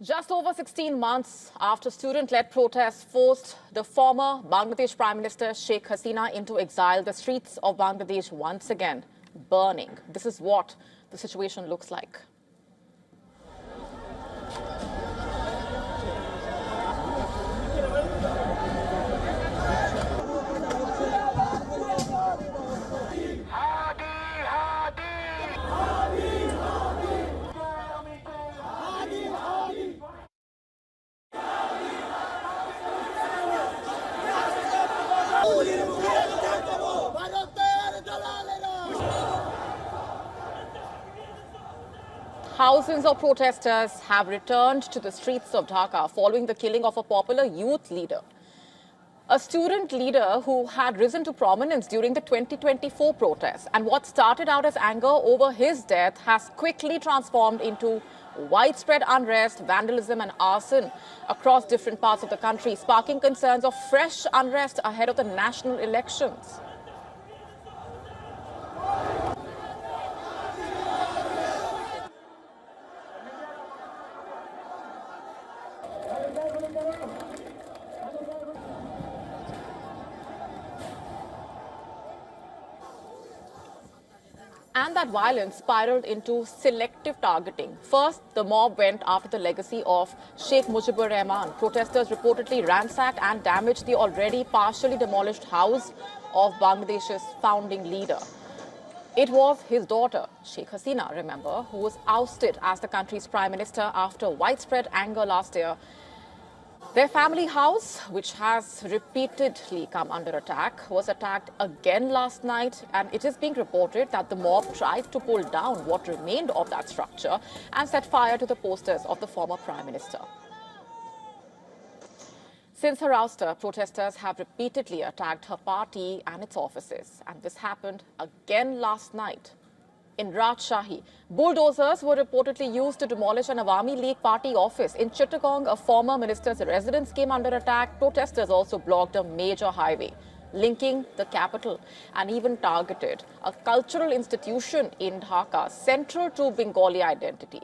Just over 16 months after student-led protests forced the former Bangladesh Prime Minister Sheikh Hasina into exile, the streets of Bangladesh once again burning. This is what the situation looks like. Thousands of protesters have returned to the streets of Dhaka following the killing of a popular youth leader. A student leader who had risen to prominence during the 2024 protests, and what started out as anger over his death has quickly transformed into widespread unrest, vandalism and arson across different parts of the country, sparking concerns of fresh unrest ahead of the national elections. And that violence spiraled into selective targeting. First, the mob went after the legacy of Sheikh Mujibur Rahman. Protesters reportedly ransacked and damaged the already partially demolished house of Bangladesh's founding leader. It was his daughter, Sheikh Hasina, remember, who was ousted as the country's prime minister after widespread anger last year. Their family house, which has repeatedly come under attack, was attacked again last night, and it is being reported that the mob tried to pull down what remained of that structure and set fire to the posters of the former prime minister. Since her ouster, protesters have repeatedly attacked her party and its offices, and this happened again last night. In Rajshahi, bulldozers were reportedly used to demolish an Awami League party office. In Chittagong, a former minister's residence came under attack. Protesters also blocked a major highway linking the capital and even targeted a cultural institution in Dhaka central to Bengali identity.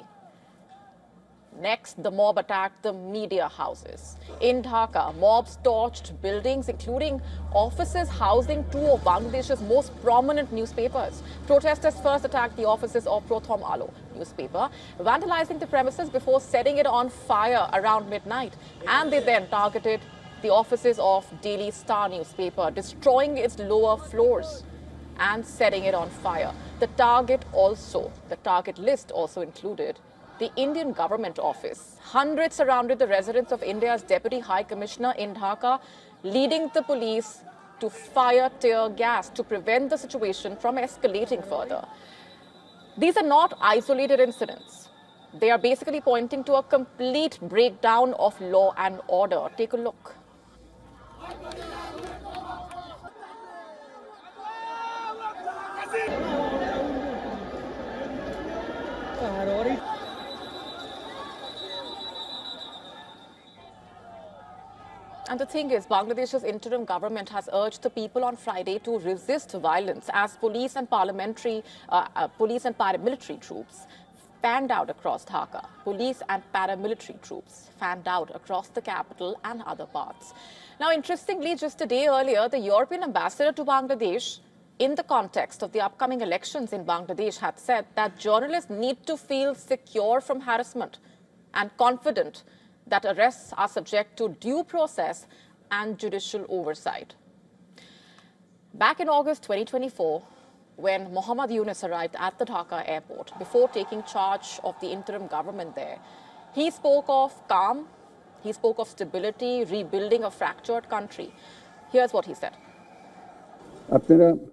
Next, the mob attacked the media houses. In Dhaka, mobs torched buildings, including offices housing two of Bangladesh's most prominent newspapers. Protesters first attacked the offices of Prothom Alo newspaper, vandalizing the premises before setting it on fire around midnight. And they then targeted the offices of Daily Star newspaper, destroying its lower floors and setting it on fire. The target list also included the Indian government office. Hundreds surrounded the residence of India's Deputy High Commissioner in Dhaka, leading the police to fire tear gas to prevent the situation from escalating further. These are not isolated incidents. They are basically pointing to a complete breakdown of law and order. Take a look. And the thing is, Bangladesh's interim government has urged the people on Friday to resist violence as police and paramilitary troops fanned out across Dhaka. Police and paramilitary troops fanned out across the capital and other parts. Now, interestingly, just a day earlier, the European ambassador to Bangladesh, in the context of the upcoming elections in Bangladesh, had said that journalists need to feel secure from harassment and confident that arrests are subject to due process and judicial oversight. Back in August 2024, when Mohammad Yunus arrived at the Dhaka airport before taking charge of the interim government there, he spoke of calm, he spoke of stability, rebuilding a fractured country. Here's what he said.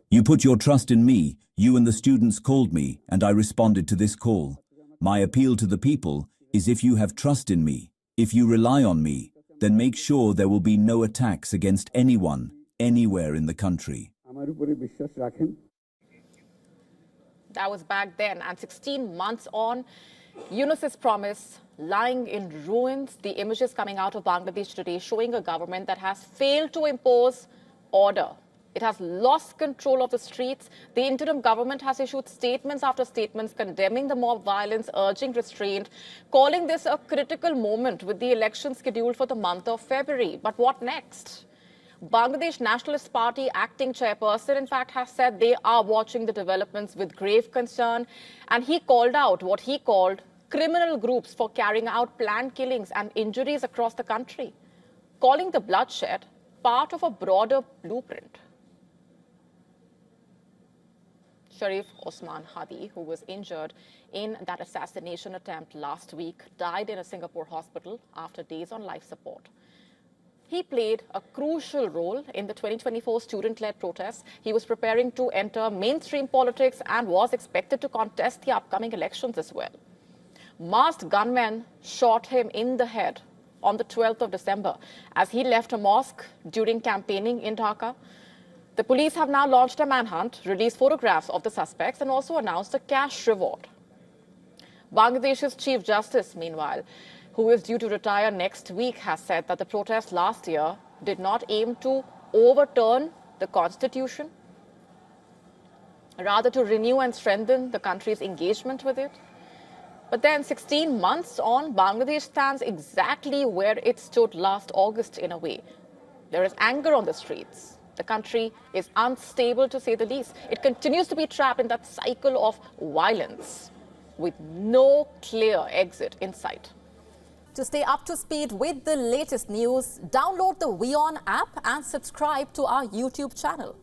You put your trust in me, you and the students called me, and I responded to this call. My appeal to the people is if you have trust in me, if you rely on me, then make sure there will be no attacks against anyone, anywhere in the country. That was back then, and 16 months on, Yunus's promise lying in ruins. The images coming out of Bangladesh today showing a government that has failed to impose order It has lost control of the streets. The interim government has issued statements after statements condemning the mob violence, urging restraint, calling this a critical moment with the election scheduled for the month of February. But what next? Bangladesh Nationalist Party acting chairperson, in fact, has said they are watching the developments with grave concern. And he called out what he called criminal groups for carrying out planned killings and injuries across the country, calling the bloodshed part of a broader blueprint. Sharif Osman Hadi, who was injured in that assassination attempt last week, died in a Singapore hospital after days on life support. He played a crucial role in the 2024 student-led protests. He was preparing to enter mainstream politics and was expected to contest the upcoming elections as well. Masked gunmen shot him in the head on the 12th of December as he left a mosque during campaigning in Dhaka. The police have now launched a manhunt, released photographs of the suspects, and also announced a cash reward. Bangladesh's Chief Justice, meanwhile, who is due to retire next week, has said that the protest last year did not aim to overturn the constitution, rather to renew and strengthen the country's engagement with it. But then 16 months on, Bangladesh stands exactly where it stood last August in a way. There is anger on the streets. The country is unstable, to say the least. It continues to be trapped in that cycle of violence with no clear exit in sight. To stay up to speed with the latest news, download the WION app and subscribe to our YouTube channel.